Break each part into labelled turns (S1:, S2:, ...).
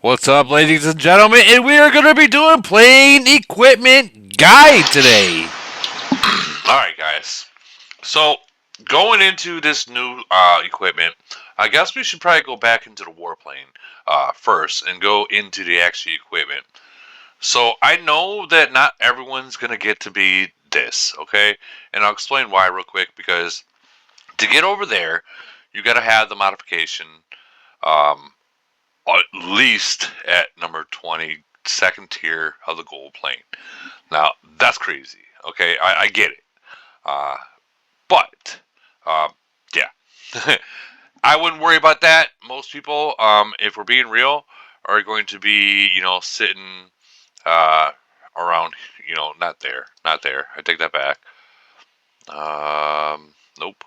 S1: What's up, ladies and gentlemen? And we are going to be doing plane equipment guide today.
S2: Alright, guys. So, going into this new equipment, I guess we should probably go back into the warplane first and go into the actual equipment. So, I know that not everyone's going to get to be this, okay? And I'll explain why real quick because to get over there, you got to have the modification um, at least at number 20, second tier of the gold plane. Now, that's crazy, okay? I get it. Uh, But, um, yeah, I wouldn't worry about that. Most people, if we're being real, are going to be, sitting uh, around, not there, not there. I take that back. Nope.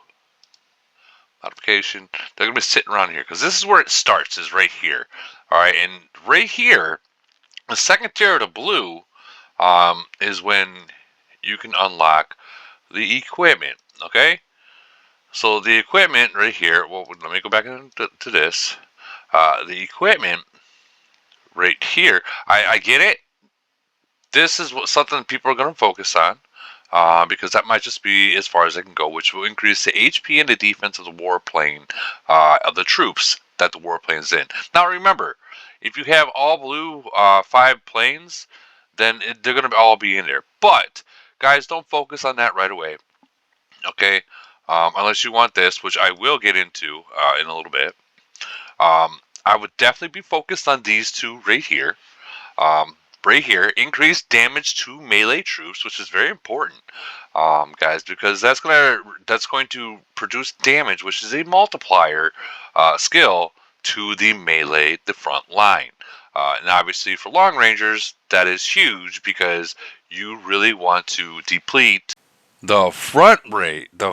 S2: Modification. They're gonna be sitting around here because this is where it starts. Is right here. All right, and right here, the second tier of the blue, is when you can unlock the equipment. Okay. So the equipment right here, well, let me go back into to this. The equipment right here, I get it. This is something people are going to focus on because that might just be as far as they can go, which will increase the HP and the defense of the warplane of the troops that the warplane's in. Now remember, if you have all blue 5 planes, then they're going to all be in there. But guys, don't focus on that right away. Okay, unless you want this, which I will get into in a little bit. I would definitely be focused on these two right here. Right here, increased damage to melee troops, which is very important, guys, because that's going to produce damage, which is a multiplier skill to the melee, the front line. And obviously, for long rangers, that is huge because you really want to deplete
S1: The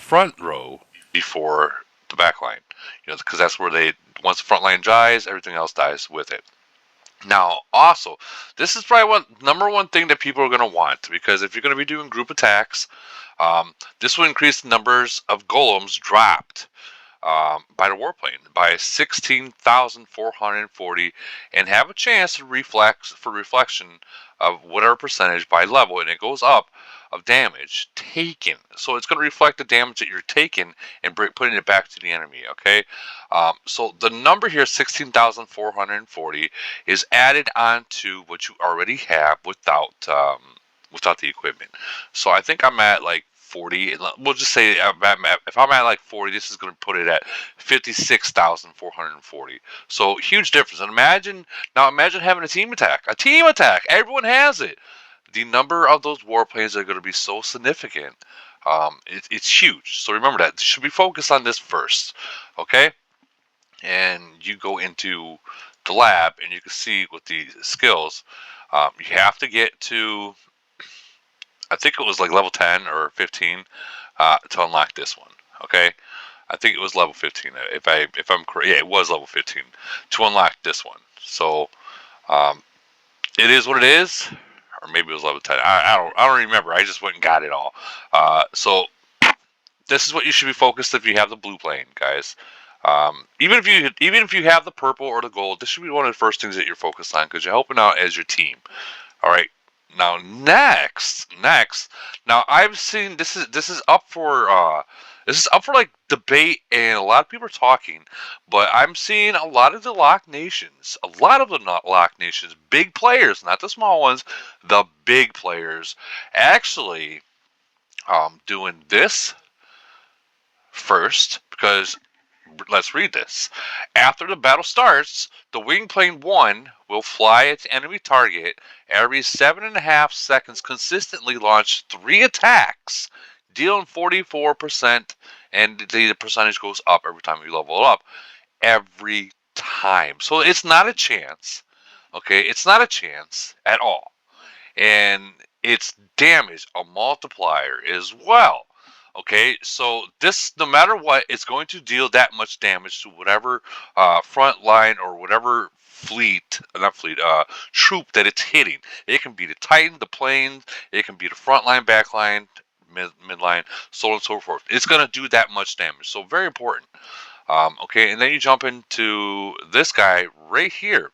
S1: front row.
S2: before the back line. Because that's where once the front line dies, everything else dies with it. Now, also, this is probably number one thing that people are going to want because if you're going to be doing group attacks, this will increase the numbers of golems dropped by the warplane by 16,440 and have a chance to reflection of whatever percentage by level, and it goes up of damage taken. So it's going to reflect the damage that you're taking and putting it back to the enemy. Okay, so the number here, 16,440, is added on to what you already have without the equipment. So I think I'm at like 40. We'll just say if I'm at like 40, this is going to put it at 56,440. So huge difference. And imagine having a team attack. A team attack. Everyone has it. The number of those warplanes are going to be so significant. It's huge. So remember that. You should be focused on this first. Okay? And you go into the lab and you can see with the skills, you have to get to, I think it was like level 10 or 15 to unlock this one. Okay, I think it was level 15. If I'm correct, yeah, it was level 15 to unlock this one. So um, it is what it is, or maybe it was level 10. I don't remember. I just went and got it all. So this is what you should be focused if you have the blue plane, guys. Even if you have the purple or the gold, this should be one of the first things that you're focused on because you're helping out as your team. All right. Now next. Now I've seen this is up for like debate and a lot of people are talking, but I'm seeing a lot of the lock nations, big players, not the small ones, the big players, actually doing this first because let's read this. After the battle starts, the wing plane 1 will fly its enemy target every 7.5 seconds, consistently launch 3 attacks, dealing 44%, and the percentage goes up every time you level it up. Every time. So it's not a chance. Okay, it's not a chance at all. And it's damage, a multiplier as well. Okay, so this, no matter what, it's going to deal that much damage to whatever front line or whatever not fleet, troop that it's hitting. It can be the Titan, the planes, it can be the front line, back line, midline, so on and so forth. It's going to do that much damage, so very important. Okay, and then you jump into this guy right here.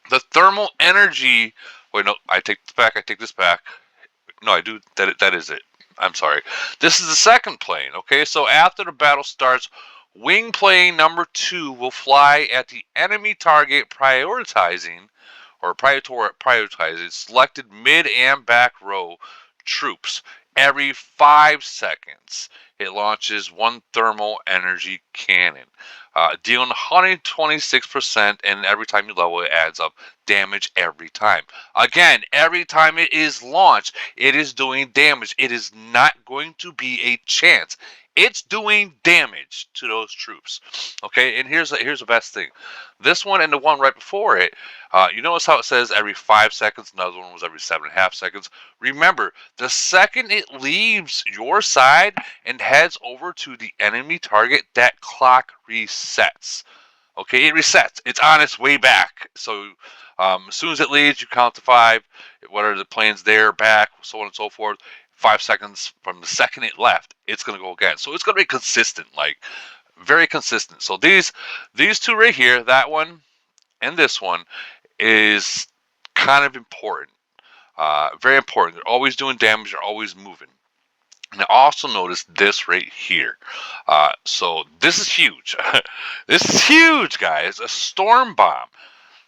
S2: The thermal energy. Wait, no, I take this back. I take this back. No, I do. That is it. I'm sorry. This is the second plane. Okay, so after the battle starts, wing plane number 2 will fly at the enemy target, prioritizing selected mid and back row troops every 5 seconds. It launches one thermal energy cannon, dealing 126%, and every time you level, it adds up damage every time. Again, every time it is launched, it is doing damage. It is not going to be a chance. It's doing damage to those troops. Okay, and here's the best thing. This one and the one right before it, you notice how it says every 5 seconds. Another one was every 7.5 seconds. Remember, the second it leaves your side and heads over to the enemy target, that clock resets. Okay, it resets. It's on its way back. So as soon as it leaves, you count to 5. Whether the plane's there, back, so on and so forth. 5 seconds from the second it left, it's gonna go again. So it's gonna be consistent, like very consistent. So these two right here, that one and this one, is kind of important. Very important. They're always doing damage. They're always moving. Now, also notice this right here. So this is huge. This is huge, guys. A storm bomb.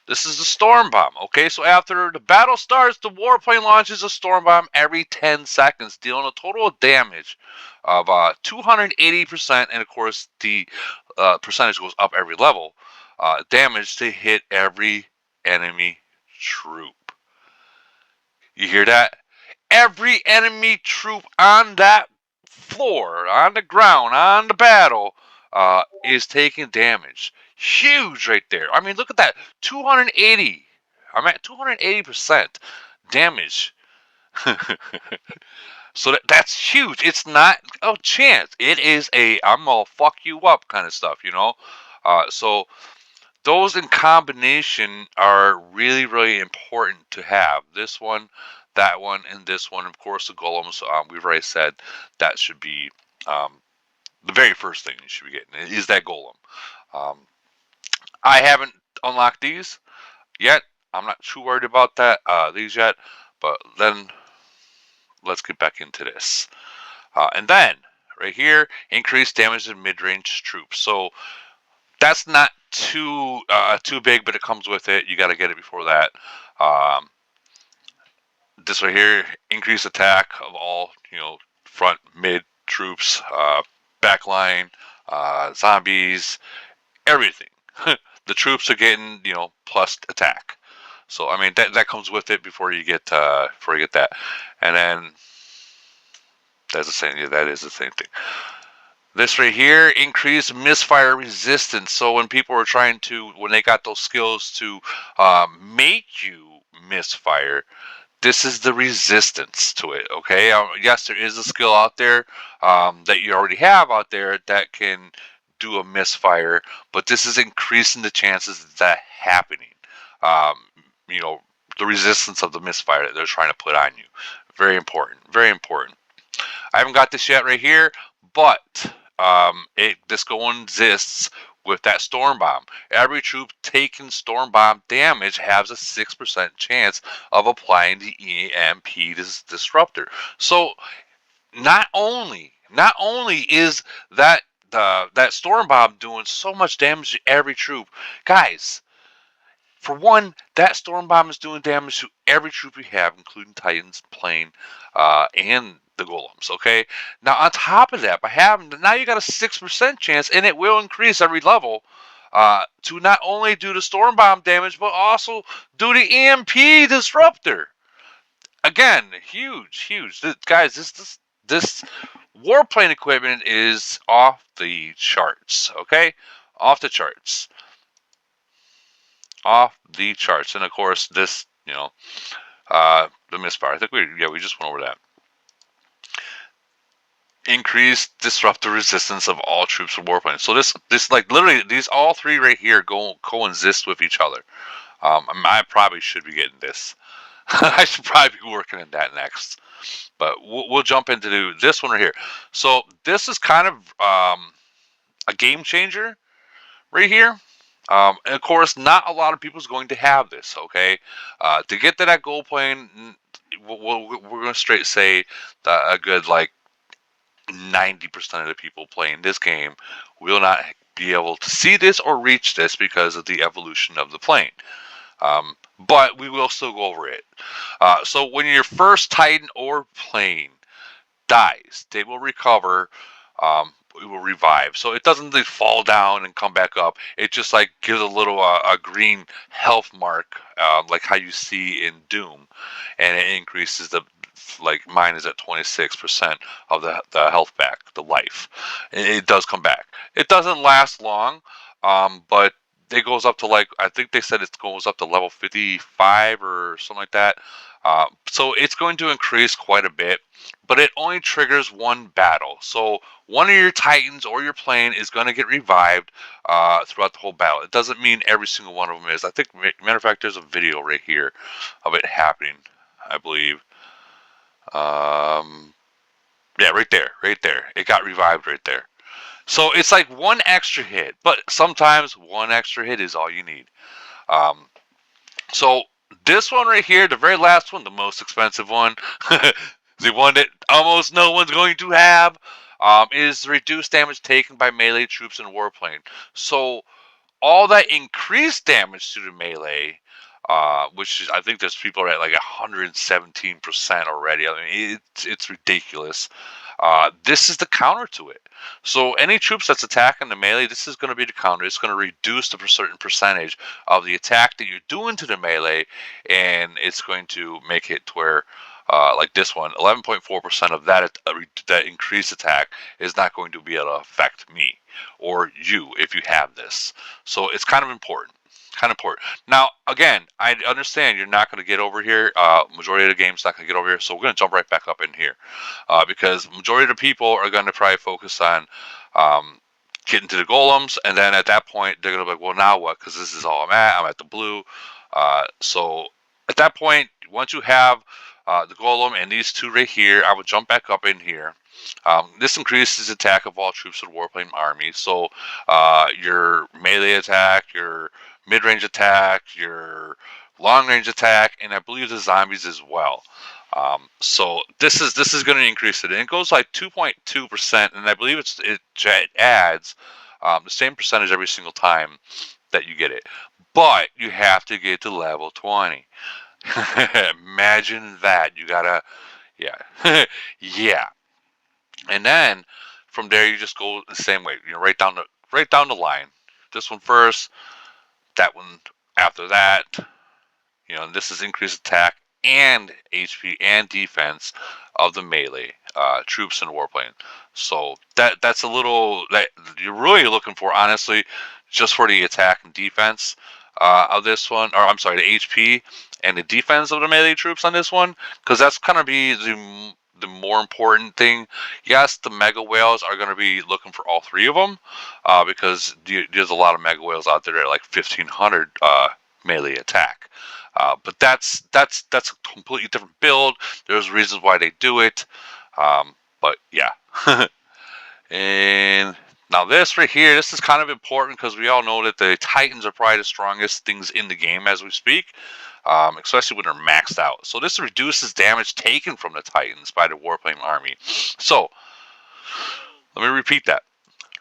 S2: This is the storm bomb. Okay, so after the battle starts, the warplane launches a storm bomb every 10 seconds, dealing a total of damage of 280%, and of course the percentage goes up every level. Damage to hit every enemy troop. You hear that? Every enemy troop on that floor, on the ground, on the battle, is taking damage. Huge right there. I mean, look at that. 280. I'm at 280% damage. So that's huge. It's not a chance. It is a I'm gonna fuck you up kind of stuff, you know? So those in combination are really, really important to have. This one, that one, and this one. Of course, the golems, we've already said that should be the very first thing you should be getting is that golem. Um, I haven't unlocked these yet. I'm not too worried about these yet. But then let's get back into this. And then right here, increased damage to mid-range troops. So that's not too big, but it comes with it. You got to get it before that. Um, this right here, increased attack of all front mid troops, back line, zombies, everything. The troops are getting plus attack. So I mean that comes with it before you get that, and then that's the same. Yeah, that is the same thing. This right here, increased misfire resistance. So when people were when they got those skills to make you misfire, this is the resistance to it. Okay, yes, there is a skill out there that you already have out there that can do a misfire, but this is increasing the chances of that happening. Um, you know, the resistance of the misfire that they're trying to put on you. Very important. Very important. I haven't got this yet right here, but this going exists with that storm bomb. Every troop taking storm bomb damage has a 6% chance of applying the EMP disruptor. So not only is that storm bomb doing so much damage to every troop, guys. For one, that storm bomb is doing damage to every troop we have, including Titans, plane, and the golems. Okay. Now on top of that, by having now you got a 6% chance, and it will increase every level to not only do the storm bomb damage, but also do the EMP disruptor. Again, huge, huge. Guys, this warplane equipment is off the charts. Okay, off the charts, off the charts. And of course, this the misfire. I think we just went over that. Increased disruptive resistance of all troops of warplanes. So this like literally these all three right here go coexist with each other. I probably should be getting this. I should probably be working on that next. But we'll jump into this one right here. So this is kind of a game changer right here. And of course, not a lot of people is going to have this. Okay, to get to that gold plane, we're going to straight say that a good like 90% of the people playing this game will not be able to see this or reach this because of the evolution of the plane. But we will still go over it. So when your first Titan or plane dies, they will recover. It will revive. So it doesn't like fall down and come back up. It just like gives a little a green health mark, like how you see in Doom, and it increases the like mine is at 26% of the health back, the life. It does come back. It doesn't last long, but it goes up to like I think they said it goes up to level 55 or something like that. So it's going to increase quite a bit, but it only triggers one battle. So one of your titans or your plane is going to get revived throughout the whole battle. It doesn't mean every single one of them is. I think, matter of fact, there's a video right here of it happening, I believe. Um, yeah, right there, right there. It got revived right there. So it's like one extra hit, but sometimes one extra hit is all you need. Um, so this one right here, the very last one, the most expensive one, the one that almost no one's going to have, is reduced damage taken by melee troops in warplane. So all that increased damage to the melee, which is, I think there's people at like 117% already. I mean, it's ridiculous. This is the counter to it. So any troops that's attacking the melee, this is going to be the counter. It's going to reduce the certain percentage of the attack that you're doing to the melee, and it's going to make it to where, like this one, 11.4% of that increased attack is not going to be able to affect me or you if you have this. So it's kind of important. Kind of important. Now, again, I understand you're not going to get over here. Majority of the game's not going to get over here, so we're going to jump right back up in here, because majority of the people are going to probably focus on um, getting to the golems, and then at that point they're going to be like, well, now what? Because this is all I'm at. I'm at the blue. So at that point, once you have the golem and these two right here, I would jump back up in here. This increases the attack of all troops of the warplane army. So your melee attack, your mid-range attack, your long-range attack, and I believe the zombies as well. So this is going to increase it, and it goes like 2.2%, and I believe it adds the same percentage every single time that you get it. But you have to get to level 20. Imagine that. You gotta, yeah, yeah. And then from there you just go the same way. You know, right down the line. This one first, that one after that. You know, and this is increased attack and HP and defense of the melee troops in the warplane. So that's a little that you're really looking for, honestly, just for the attack and defense of this one, or I'm sorry, the HP and the defense of the melee troops on this one, because that's kind of be the more important thing. Yes, the mega whales are going to be looking for all three of them, because there's a lot of mega whales out there that are like 1500 melee attack. But that's a completely different build. There's reasons why they do it. But yeah. And now this right here, this is kind of important because we all know that the Titans are probably the strongest things in the game as we speak, especially when they're maxed out. So this reduces damage taken from the Titans by the Warplane army. So let me repeat that.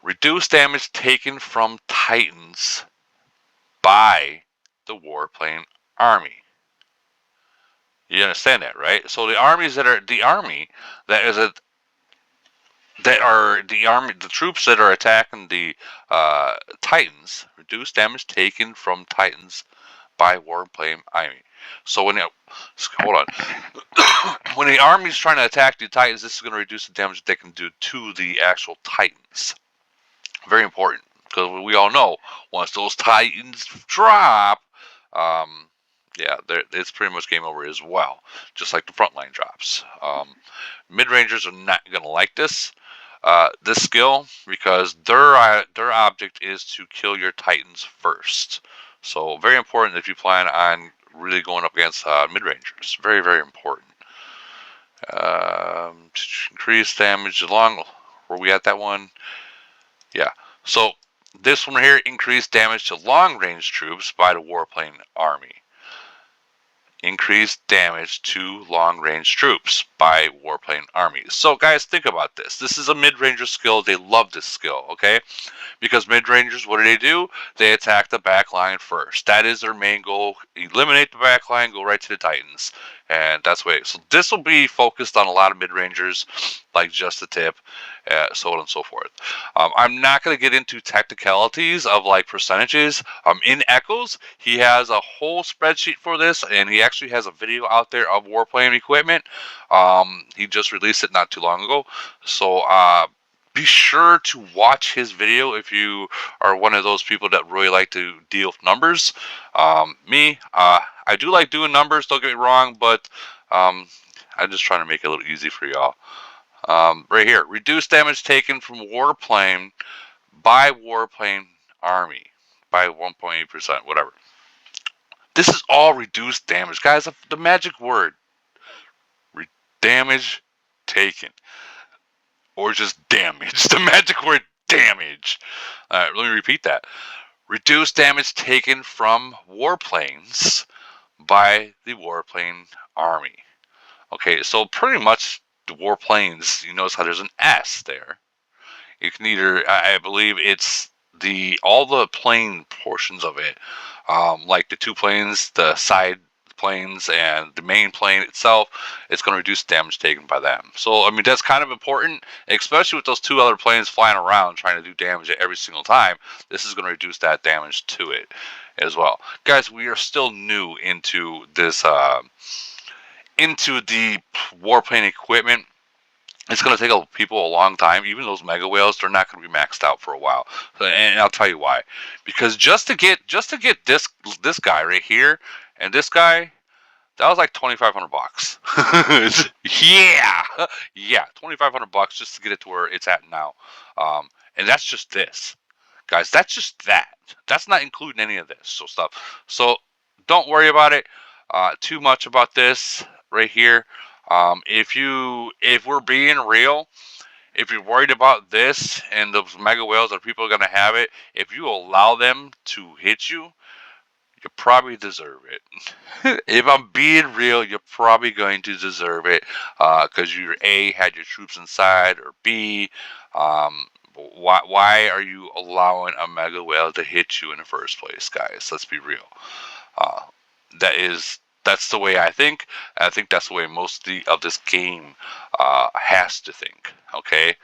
S2: Reduce damage taken from Titans by the Warplane army. You understand that, right? So the armies that are the army that is a that are the army, the troops that are attacking the Titans reduce damage taken from Titans by warplane army. So when hold on, when the army is trying to attack the Titans, this is going to reduce the damage that they can do to the actual Titans. Very important because we all know once those Titans drop, um, yeah, it's pretty much game over as well. Just like the frontline drops. Mid rangers are not going to like this skill because their object is to kill your Titans first. So very important if you plan on really going up against mid rangers. Very very important. Increase damage along. Were we at that one? Yeah. So This one here increased damage to long-range troops by the warplane army. Increased damage to long-range troops by warplane armies. So guys, think about this. This is a mid-ranger skill. They love this skill, okay? Because mid-rangers, what do? They attack the back line first. That is their main goal. Eliminate the back line, go right to the Titans. And that's the way. So this will be focused on a lot of mid-rangers, like just the tip, so on and so forth. I'm not going to get into technicalities of like percentages. In Echoes, he has a whole spreadsheet for this, and he actually has a video out there of warplane equipment. He just released it not too long ago. So be sure to watch his video if you are one of those people that really like to deal with numbers. I do like doing numbers, don't get me wrong, but I'm just trying to make it a little easy for y'all. Right here, reduce damage taken from warplane by warplane army by 1.8%, whatever. This is all reduced damage. Guys, the magic word, damage taken. Or just damage. The magic word damage. Let me repeat that. Reduce damage taken from warplanes by the warplane army. Okay, so pretty much the warplanes, you notice how there's an S there. You can either, I believe it's all the plane portions of it, like the two planes, the side planes, and the main plane itself. It's going to reduce damage taken by them. So I mean that's kind of important, especially with those two other planes flying around trying to do damage every single time. This is going to reduce that damage to it as well, guys. We are still new into this, into the warplane equipment. It's going to take people a long time. Even those mega whales, they're not going to be maxed out for a while. And I'll tell you why. Because just to get this guy right here and this guy, that was like $2,500. Yeah, yeah, $2,500 just to get it to where it's at now. And that's just this, guys. That's just that. That's not including any of this stuff. So don't worry about it too much about this right here. If we're being real, if you're worried about this and those mega whales that people are gonna have it, if you allow them to hit you, you probably deserve it. If I'm being real, you're probably going to deserve it because you A, had your troops inside, or B, why are you allowing a mega whale to hit you in the first place, guys? Let's be real. Uh, that's the way I think. I think that's the way most of this game has to think. Okay,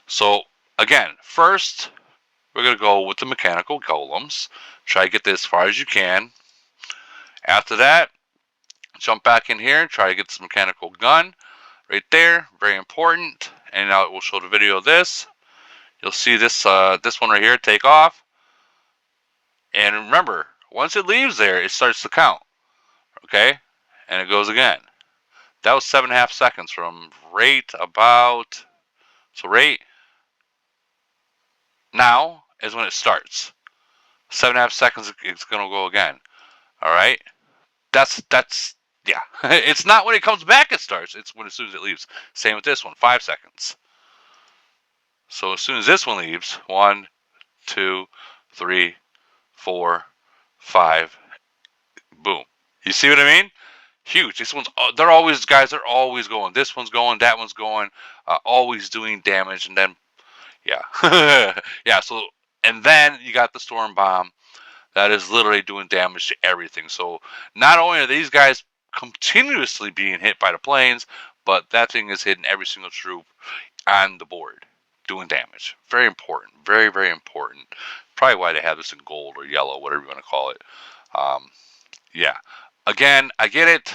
S2: so again, first we're gonna go with the mechanical golems. Try to get this as far as you can. After that, jump back in here. Try to get this mechanical gun right there. Very important. And now we'll show the video of this. You'll see this one right here take off. And remember, once it leaves there, it starts to count. Okay, and it goes again. That was 7.5 seconds from rate about. So rate now is when it starts. 7.5 seconds, it's gonna go again. All right. That's yeah. It's not when it comes back it starts. It's when as soon as it leaves. Same with this one. 5 seconds. So as soon as this one leaves, 1, 2, 3, 4, 5. Boom. You see what I mean? Huge. This one's. They're always guys. They're always going. This one's going. That one's going. Always doing damage, and then yeah, yeah. So and then you got the storm bomb that is literally doing damage to everything. So not only are these guys continuously being hit by the planes, but that thing is hitting every single troop on the board, doing damage. Very important. Very, very important. Probably why they have this in gold or yellow, whatever you want to call it. Yeah. Again, I get it.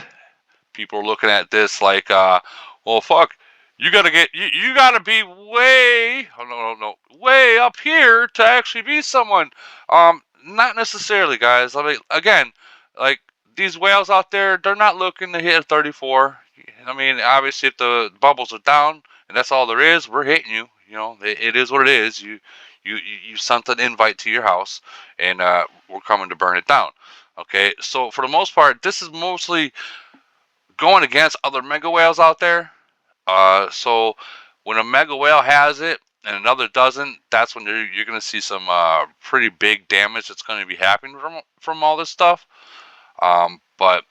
S2: People are looking at this like, well, fuck. You gotta be way, oh, no, way up here to actually be someone. Not necessarily, guys. I mean, again, like these whales out there, they're not looking to hit a 34. I mean, obviously, if the bubbles are down and that's all there is, we're hitting you. You know, it is what it is. You sent an invite to your house, and we're coming to burn it down. Okay, so for the most part, this is mostly going against other mega whales out there. So when a mega whale has it, and another doesn't, that's when you're going to see some pretty big damage that's going to be happening from all this stuff. But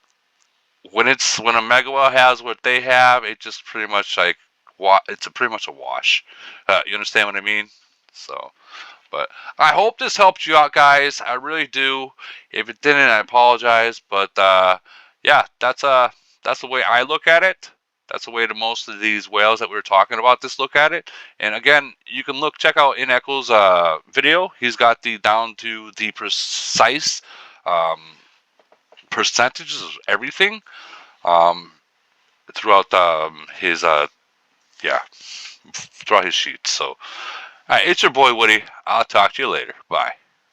S2: when a mega whale has what they have, it just pretty much like it's pretty much a wash. You understand what I mean? So, but I hope this helped you out, guys. I really do. If it didn't, I apologize. But yeah, that's the way I look at it. That's the way that most of these whales that we were talking about this look at it. And again, you can check out ineochos video. He's got the down to the precise um, percentages of everything um, throughout his yeah throughout his sheets. So, all right, it's your boy Woody. I'll talk to you later. Bye.